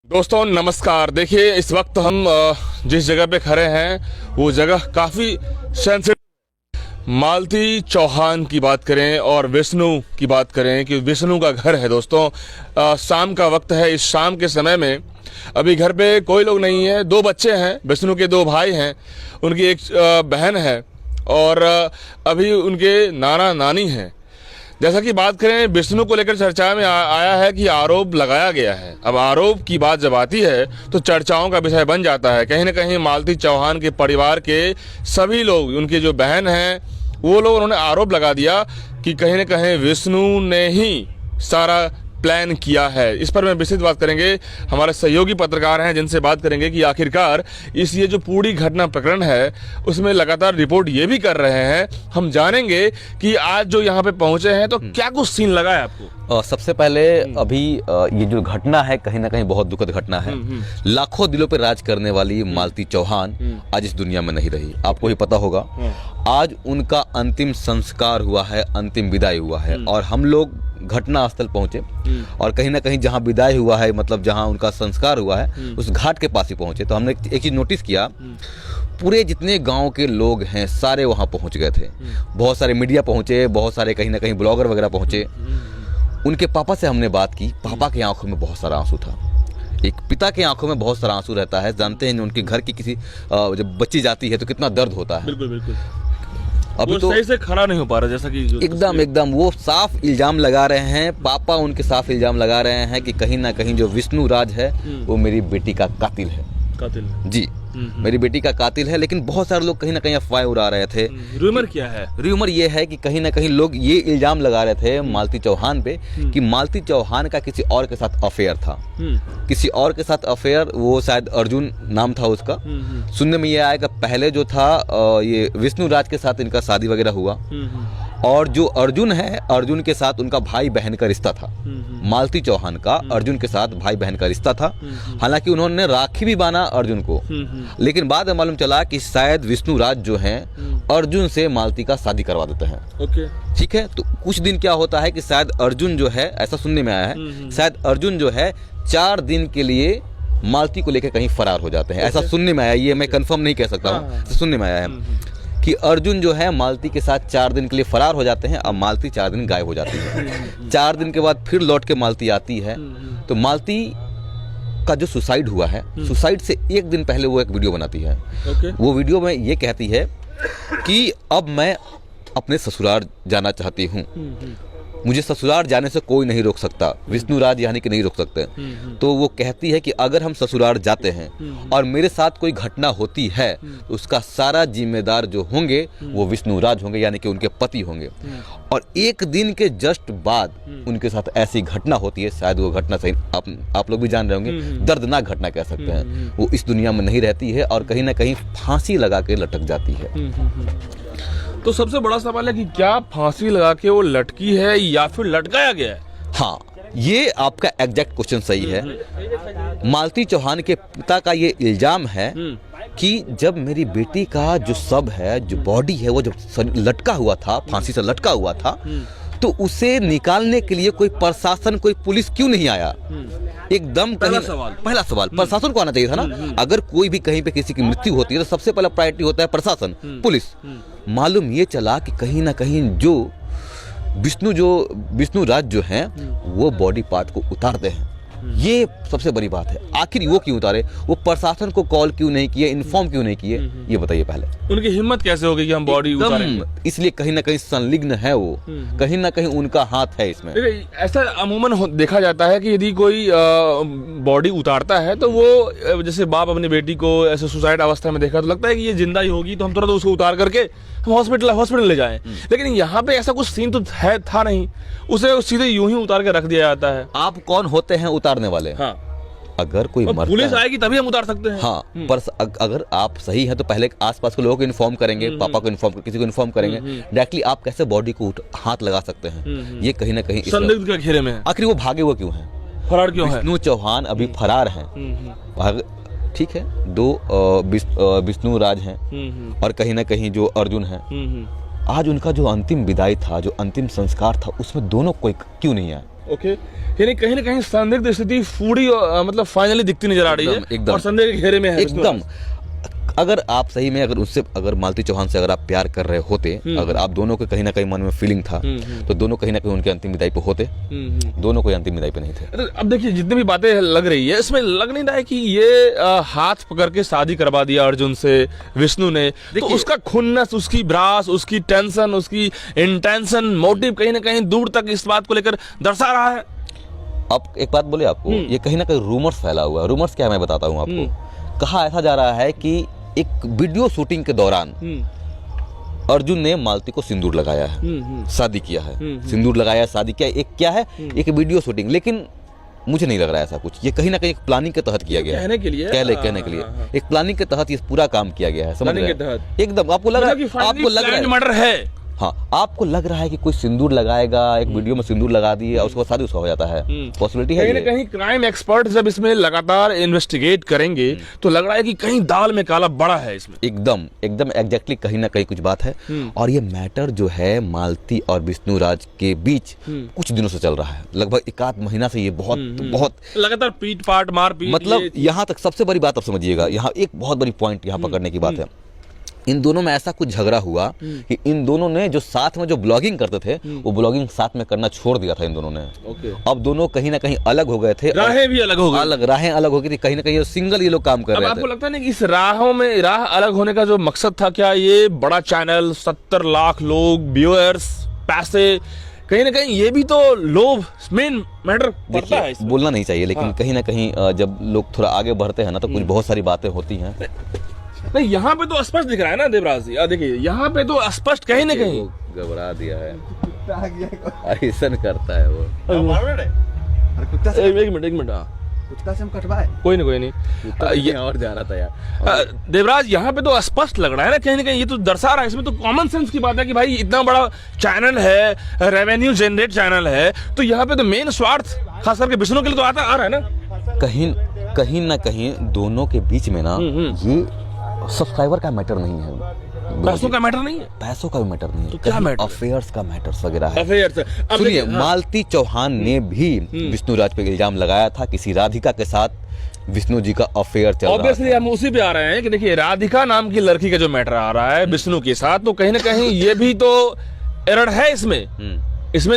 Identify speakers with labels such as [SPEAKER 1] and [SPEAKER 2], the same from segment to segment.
[SPEAKER 1] दोस्तों नमस्कार। देखिए इस वक्त हम जिस जगह पे खड़े हैं वो जगह काफ़ी सेंसिटिव। मालती चौहान की बात करें और विष्णु की बात करें कि विष्णु का घर है दोस्तों। शाम का वक्त है। इस शाम के समय में अभी घर पे कोई लोग नहीं है। दो बच्चे हैं, विष्णु के दो भाई हैं, उनकी एक बहन है और अभी उनके नाना नानी हैं। जैसा कि बात करें विष्णु को लेकर चर्चा में आया है कि आरोप लगाया गया है। अब आरोप की बात जब आती है तो चर्चाओं का विषय बन जाता है। कहीं ना कहीं मालती चौहान के परिवार के सभी लोग, उनकी जो बहन हैं वो लोग, उन्होंने आरोप लगा दिया कि कहीं ना कहीं विष्णु ने ही सारा प्लान किया है। इस पर मैं विस्तृत बात करेंगे। हमारे सहयोगी पत्रकार हैं जिनसे बात करेंगे कि आखिरकार इस ये जो पूरी घटना प्रकरण है उसमें लगातार रिपोर्ट ये भी कर रहे हैं। हम जानेंगे कि आज जो यहाँ पे पहुंचे हैं तो क्या कुछ सीन लगा है आपको।
[SPEAKER 2] सबसे पहले अभी ये जो घटना है कहीं ना कहीं बहुत दुखद घटना है। लाखों दिलों पर राज करने वाली मालती चौहान आज इस दुनिया में नहीं रही। आपको ही पता होगा आज उनका अंतिम संस्कार हुआ है, अंतिम विदाई हुआ है और हम लोग घटना स्थल पहुंचे और कहीं ना कहीं जहां विदाई हुआ है, मतलब जहां उनका संस्कार हुआ है, उस घाट के पास ही पहुंचे। तो हमने एक चीज नोटिस किया, पूरे जितने गांव के लोग हैं सारे वहां पहुंच गए थे। बहुत सारे मीडिया पहुंचे, बहुत सारे कहीं ना कहीं ब्लॉगर वगैरह पहुंचे। उनके पापा से हमने बात की। पापा की आंखों में बहुत सारा आंसू था। एक पिता की आंखों में बहुत सारा आंसू रहता है। जानते हैं उनके घर की किसी जब बच्ची जाती है तो कितना दर्द होता है।
[SPEAKER 1] बिल्कुल बिल्कुल।
[SPEAKER 2] अभी
[SPEAKER 1] वो
[SPEAKER 2] तो
[SPEAKER 1] सही से खड़ा नहीं हो पा रहा, जैसा कि
[SPEAKER 2] एकदम वो साफ इल्जाम लगा रहे हैं। पापा उनके साफ इल्जाम लगा रहे हैं कि कहीं ना कहीं जो विष्णु राज है वो मेरी बेटी का कातिल है। जी, मेरी बेटी का कातिल है। लेकिन बहुत सारे लोग कहीं ना कहीं अफवाह उड़ा रहे थे।
[SPEAKER 1] रूमर क्या है?
[SPEAKER 2] रूमर ये है कि कहीं ना कहीं लोग ये इल्जाम लगा रहे थे मालती चौहान पे कि मालती चौहान का किसी और के साथ अफेयर था। किसी और के साथ अफेयर, वो शायद अर्जुन नाम था उसका। सुनने में ये आया कि पहले जो था ये विष्णु राज के साथ इनका शादी वगैरह हुआ और जो अर्जुन है, अर्जुन के साथ उनका भाई बहन का रिश्ता था। मालती चौहान का अर्जुन के साथ भाई बहन का रिश्ता था। हालांकि उन्होंने राखी भी बांधा अर्जुन को, लेकिन बाद में मालूम चला कि शायद विष्णु राज जो हैं अर्जुन से मालती का शादी करवा देते हैं।
[SPEAKER 1] ओके,
[SPEAKER 2] ठीक है। तो कुछ दिन क्या होता है कि शायद अर्जुन जो है, ऐसा सुनने में आया है, शायद अर्जुन जो है 4 दिन के लिए मालती को लेकर कहीं फरार हो जाते हैं। ऐसा सुनने में आया, ये मैं कंफर्म नहीं कह सकता हूँ, सुनने में आया है कि अर्जुन जो है मालती के साथ 4 दिन के लिए फरार हो जाते हैं और मालती 4 दिन गायब हो जाती है। 4 दिन के बाद फिर लौट के मालती आती है। तो मालती का जो सुसाइड हुआ है, सुसाइड से 1 दिन पहले वो एक वीडियो बनाती है। वो वीडियो में ये कहती है कि अब मैं अपने ससुराल जाना चाहती हूँ, मुझे ससुराल जाने से कोई नहीं रोक सकता, विष्णु राज यानी कि नहीं रोक सकते। तो वो कहती है कि अगर हम ससुराल जाते हैं और मेरे साथ कोई घटना होती है तो उसका सारा जिम्मेदार जो होंगे वो विष्णु राज होंगे, यानी कि उनके पति होंगे। और 1 दिन के जस्ट बाद उनके साथ ऐसी घटना होती है। शायद वो घटना सही आप लोग भी जान रहे होंगे, दर्दनाक घटना कह सकते हैं। वो इस दुनिया में नहीं रहती है और कहीं ना कहीं फांसी लगा के लटक जाती है।
[SPEAKER 1] तो सबसे बड़ा सवाल है कि क्या फांसी लगा के वो लटकी है या फिर लटकाया गया है?
[SPEAKER 2] हाँ, ये आपका एग्जैक्ट क्वेश्चन सही है। मालती चौहान के पिता का ये इल्जाम है कि जब मेरी बेटी का जो शव है, जो बॉडी है, वो जब लटका हुआ था, फांसी से लटका हुआ था, तो उसे निकालने के लिए कोई प्रशासन, कोई पुलिस क्यों नहीं आया? एकदम पहला सवाल प्रशासन को आना चाहिए था ना। अगर कोई भी कहीं पे किसी की मृत्यु होती है तो सबसे पहला प्रायोरिटी होता है प्रशासन, पुलिस। मालूम ये चला कि कहीं ना कहीं जो विष्णु राज जो हैं वो बॉडी पार्ट को उतारते हैं। ये सबसे बड़ी बात है। आखिर वो क्यों उतारे? वो प्रशासन को कॉल क्यों नहीं किए, इन्फॉर्म क्यों नहीं किए, ये बताइए पहले।
[SPEAKER 1] उनकी हिम्मत कैसे हो गई कि हम बॉडी उतारेंगे?
[SPEAKER 2] इसलिए कहीं ना कहीं संलिग्न है वो, कहीं ना कहीं उनका हाथ है इसमें।
[SPEAKER 1] ऐसा अमूमन देखा जाता है कि यदि कोई बॉडी उतारता है तो वो, जैसे बाप अपनी बेटी को ऐसे सुसाइड अवस्था में देखा तो लगता है कि ये जिंदा ही होगी, तो हम तुरंत उसको उतार करके हम हॉस्पिटल ले जाएं। लेकिन यहाँ पे ऐसा कुछ सीन तो था नहीं, उसे सीधे यूं ही उतार के रख दिया जाता है।
[SPEAKER 2] आप कौन होते हैं उतारने वाले?
[SPEAKER 1] हाँ,
[SPEAKER 2] अगर कोई
[SPEAKER 1] पुलिस आएगी तभी हम उतार सकते हैं।
[SPEAKER 2] हाँ, पर अगर आप सही हैं तो पहले आसपास के लोगों को इन्फॉर्म करेंगे, पापा को इन्फॉर्म, किसी को इन्फॉर्म करेंगे। डायरेक्टली आप कैसे बॉडी को हाथ लगा सकते हैं? ये कहीं ना कहीं
[SPEAKER 1] संदिग्ध के घेरे में है।
[SPEAKER 2] आखिर वो भागे हुए क्यों हैं?
[SPEAKER 1] फरार क्यों है?
[SPEAKER 2] विष्णु चौहान अभी फरार हैं। ठीक है, 2 विष्णु राज हैं और कहीं ना कहीं जो अर्जुन है। आज उनका जो अंतिम विदाई था, जो अंतिम संस्कार था, उसमें दोनों कोई क्यों नहीं आया?
[SPEAKER 1] ओके, यानी कहीं ना कहीं संदिग्ध स्थिति पूरी मतलब फाइनली दिखती नजर आ रही है
[SPEAKER 2] एकदम।
[SPEAKER 1] और संदेह के घेरे में है
[SPEAKER 2] एकदम। अगर आप सही में अगर मालती चौहान से अगर आप प्यार कर रहे होते, अगर आप दोनों के कहीं ना कहीं मन में फीलिंग था, तो दोनों कहीं ना कहीं उनके अंतिम विदाई पे होते। दोनों कोई अंतिम विदाई पे नहीं थे।
[SPEAKER 1] अब देखिए जितनी भी बातें लग रही है इसमें लग नहीं रहा है कि ये हाथ पकड़ के शादी करवा दिया अर्जुन से विष्णु ने, तो उसका खुन्नस, उसकी भ्रास, उसकी टेंशन, उसकी इंटेंशन, मोटिव कहीं ना कहीं दूर तक इस बात को लेकर दर्शा रहा है।
[SPEAKER 2] अब एक बात बोले आपको, ये कहीं ना कहीं रूमर्स फैला हुआ है। रूमर्स क्या है मैं बताता हूँ आपको। कहा ऐसा जा रहा है कि एक वीडियो शूटिंग के दौरान अर्जुन ने मालती को सिंदूर लगाया है, शादी किया है, सिंदूर लगाया, शादी किया। एक क्या है, एक वीडियो शूटिंग। लेकिन मुझे नहीं लग रहा है ऐसा कुछ। ये कहीं ना कहीं एक प्लानिंग के तहत किया गया है।
[SPEAKER 1] कहने के लिए
[SPEAKER 2] एक प्लानिंग के तहत ये पूरा काम किया गया है। समझ रहे हैं? एकदम। आपको लग रहा है
[SPEAKER 1] मर्डर है।
[SPEAKER 2] हाँ, आपको लग रहा है कि कोई सिंदूर लगाएगा, एक वीडियो में सिंदूर लगा दिए और उसके बाद शादी उसका हो जाता है। पॉसिबिलिटी है।
[SPEAKER 1] कहीं ना कहीं क्राइम एक्सपर्ट जब इसमें लगातार इन्वेस्टिगेट करेंगे तो लग रहा है कि कहीं दाल में काला बड़ा है इसमें।
[SPEAKER 2] एकदम एग्जैक्टली कहीं ना कहीं कुछ बात है। और ये मैटर जो है मालती और विष्णु राज के बीच कुछ दिनों से चल रहा है, लगभग 1 महीना से। ये बहुत
[SPEAKER 1] लगातार पीट पाट मार पीट,
[SPEAKER 2] मतलब यहाँ तक सबसे बड़ी बात आप समझिएगा, यहाँ एक बहुत बड़ी पॉइंट यहाँ पकड़ने की बात है। इन दोनों में ऐसा कुछ झगड़ा हुआ कि इन दोनों ने जो साथ में जो ब्लॉगिंग करते थे वो ब्लॉगिंग साथ में करना छोड़ दिया था इन दोनों ने। अब दोनों कहीं ना कहीं अलग हो गए थे,
[SPEAKER 1] राहें भी अलग हो गई,
[SPEAKER 2] राहें अलग हो गई थी। कहीं ना कहीं सिंगल ये लोग काम कर रहे थे।
[SPEAKER 1] आपको लगता है ना कि इस राह अलग होने का जो मकसद था, क्या ये बड़ा चैनल, 70 लाख लोग, व्यूअर्स, पैसे, कहीं ना कहीं ये भी तो लोभ मेन मैटर करता है।
[SPEAKER 2] बोलना नहीं चाहिए, लेकिन कहीं ना कहीं जब लोग थोड़ा आगे बढ़ते हैं ना तो कुछ बहुत सारी बातें होती हैं।
[SPEAKER 1] नहीं, यहाँ पे तो स्पष्ट दिख रहा है ना देवराज जी, देखिए यहाँ पे तो स्पष्ट कहीं ना कहीं
[SPEAKER 2] घबरा दिया है, ऐसा करता है वो।
[SPEAKER 1] एक मिनट
[SPEAKER 3] कुत्ता से हम कटवाए,
[SPEAKER 1] कोई नहीं
[SPEAKER 2] ये और जा रहा था यार।
[SPEAKER 1] देवराज यहाँ पे तो स्पष्ट लग रहा है ना कहीं ना कहीं, ये तो दर्शा रहा है, इसमें तो कॉमन सेंस की बात है कि भाई इतना बड़ा चैनल है, रेवेन्यू जनरेट चैनल है, तो यहाँ पे तो मेन स्वार्थ खास करके विष्णु के लिए तो आ रहा है ना।
[SPEAKER 2] कहीं ना कहीं दोनों के बीच में ना ये सब्सक्राइबर का मैटर नहीं है,
[SPEAKER 1] पैसों का मैटर नहीं है,
[SPEAKER 2] पैसों का भी मैटर नहीं है,
[SPEAKER 1] तो क्या मैटर?
[SPEAKER 2] अफेयर्स का मैटर्स वगैरह है।
[SPEAKER 1] अफेयर्स।
[SPEAKER 2] सुनिए, मालती चौहान ने भी विष्णु राज पे इल्जाम लगाया था किसी राधिका के साथ विष्णु जी का अफेयर चल रहा है।
[SPEAKER 1] ऑब्वियसली हम उसी पे आ रहे हैं कि देखिए राधिका नाम की लड़की का जो मैटर आ रहा है विष्णु के साथ, तो कहीं ना कहीं ये भी तो एरर है इसमें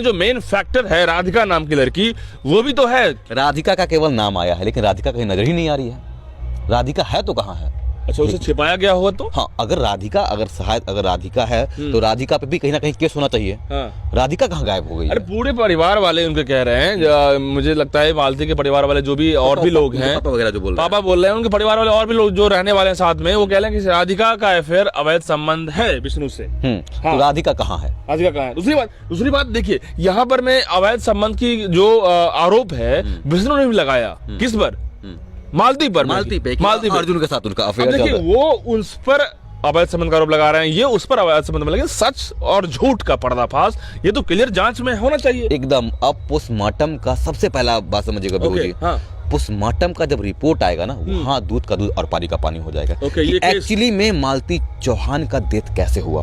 [SPEAKER 1] जो मेन फैक्टर है राधिका नाम की लड़की, वो भी तो है।
[SPEAKER 2] राधिका का केवल नाम आया है, लेकिन राधिका कहीं नजर ही नहीं आ रही है। राधिका है तो कहाँ है?
[SPEAKER 1] अच्छा, उसे छिपाया गया होगा तो?
[SPEAKER 2] हाँ, अगर राधिका है तो राधिका पे भी कहीं ना कहीं केस होना चाहिए।
[SPEAKER 1] हाँ।
[SPEAKER 2] राधिका कहाँ गायब हो गई?
[SPEAKER 1] अरे पूरे परिवार वाले उनके कह रहे हैं, मुझे लगता है मालती के परिवार वाले जो भी और भी लोग हैं,
[SPEAKER 2] पापा वगैरह जो बोल रहे हैं,
[SPEAKER 1] पापा बोल रहे हैं, उनके परिवार वाले और भी लोग जो रहने वाले हैं साथ में, वो कह रहे हैं कि राधिका का अफेयर अवैध संबंध है विष्णु से।
[SPEAKER 2] तो राधिका कहाँ है?
[SPEAKER 1] राधिका कहाँ है? दूसरी बात देखिए, यहाँ पर में अवैध संबंध की जो आरोप है विष्णु ने भी लगाया, किस पर? मालती पे
[SPEAKER 2] अर्जुन के साथ उनका अफेयर।
[SPEAKER 1] देखिए वो उस पर अवैध संबंध का आरोप लगा रहे हैं, ये उस पर अवैध संबंध में, लेकिन सच और झूठ का पर्दाफाश ये तो क्लियर जांच में होना चाहिए।
[SPEAKER 2] एकदम। अब पोस्टमार्टम का सबसे पहला बात समझिएगा बिल्कुल।
[SPEAKER 1] हाँ।
[SPEAKER 2] पोस्टमार्टम का जब रिपोर्ट आएगा ना, वहाँ दूध का दूध और पानी का पानी हो जाएगा। एक्चुअली में मालती चौहान का डेथ कैसे हुआ,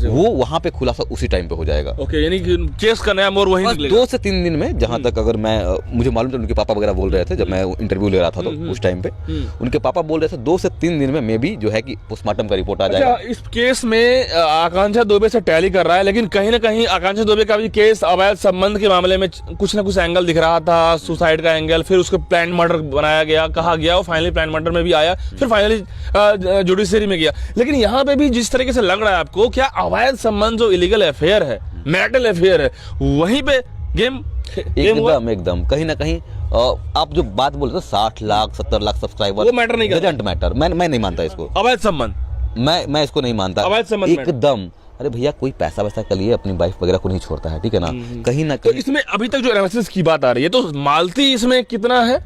[SPEAKER 2] वो वहाँ पे खुलासा उसी टाइम पे हो जाएगा।
[SPEAKER 1] यानी कि केस का नया मोड़ वहीं निकलेगा।
[SPEAKER 2] 2 से 3 दिन में, जहाँ तक अगर मुझे मालूम था, उनके पापा वगैरह बोल रहे थे जब मैं इंटरव्यू ले रहा था तो उस टाइम पे उनके पापा बोल रहे थे 2 से 3 दिन में मे भी जो है कि पोस्टमार्टम का रिपोर्ट आ जाएगा।
[SPEAKER 1] इस केस में आकांक्षा दुबे से टैली कर रहा है, लेकिन कहीं ना कहीं आकांक्षा दुबे का भी केस अवैध संबंध के मामले में कुछ ना कुछ एंगल दिख रहा था, सुसाइड का एंगल, फिर उसको प्लान मर्डर बनाया गया, कहा गया, वो फाइनली प्लान मर्डर में भी आया, फिर फाइनली जुडिशरी में गया। लेकिन यहाँ पे भी जिस तरीके से लग रहा है आपको, क्या अवैध संबंध जो इलीगल अफेयर है, मैरिटल अफेयर है, वहीं पे गेम
[SPEAKER 2] एकदम कहीं ना कहीं आप जो बात बोल रहे थे 60 लाख 70 लाख सब्सक्राइबर,
[SPEAKER 1] वो मैटर नहीं करता।
[SPEAKER 2] Doesn't matter. मैं नहीं मानता इसको।
[SPEAKER 1] अवैध संबंध
[SPEAKER 2] मैं इसको नहीं मानता
[SPEAKER 1] अवैध संबंध
[SPEAKER 2] एकदम। अरे भैया, कोई पैसा वैसा के लिए अपनी वाइफ वगैरह को नहीं छोड़ता है, ठीक है ना? कहीं ना
[SPEAKER 1] तो
[SPEAKER 2] कहीं
[SPEAKER 1] इसमें अभी तक जो एनालिसिस की बात आ रही है, तो मालती इसमें कितना है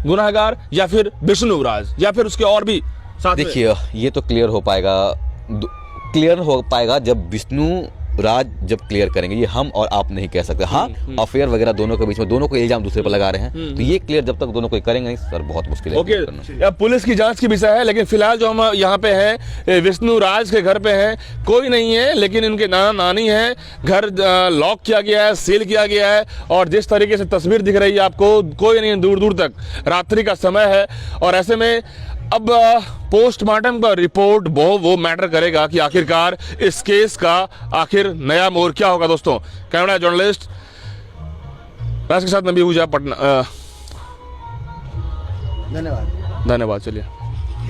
[SPEAKER 1] गुनाहगार, या फिर विष्णु राज, या फिर उसके और भी साथ?
[SPEAKER 2] देखिए, ये तो क्लियर हो पाएगा जब विष्णु राज जब क्लियर करेंगे, ये हम और आप नहीं कह सकते। हाँ, अफेयर वगैरह दोनों के बीच में, दोनों को इल्जाम दूसरे पर लगा रहे हैं, तो ये क्लियर जब तक दोनों कोई करेंगे नहीं सर, बहुत मुश्किल है
[SPEAKER 1] ओके
[SPEAKER 2] करना।
[SPEAKER 1] अब पुलिस की जांच की विषय है, लेकिन फिलहाल जो हम यहाँ पे हैं विष्णु राज के घर पे हैं, कोई नहीं है, लेकिन इनके नाना नानी हैं, घर लॉक किया गया है, सील किया गया है, और जिस तरीके से तस्वीर दिख रही है आपको, कोई नहीं, दूर दूर तक रात्रि का समय है, और ऐसे में अब पोस्टमार्टम का रिपोर्ट वो मैटर करेगा कि आखिरकार इस केस का आखिर नया मोड़ क्या होगा। दोस्तों, कैमरा जर्नलिस्ट राज के साथ मैं भी हूँ पटना।
[SPEAKER 3] धन्यवाद।
[SPEAKER 1] धन्यवाद। चलिए,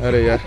[SPEAKER 1] अरे यार।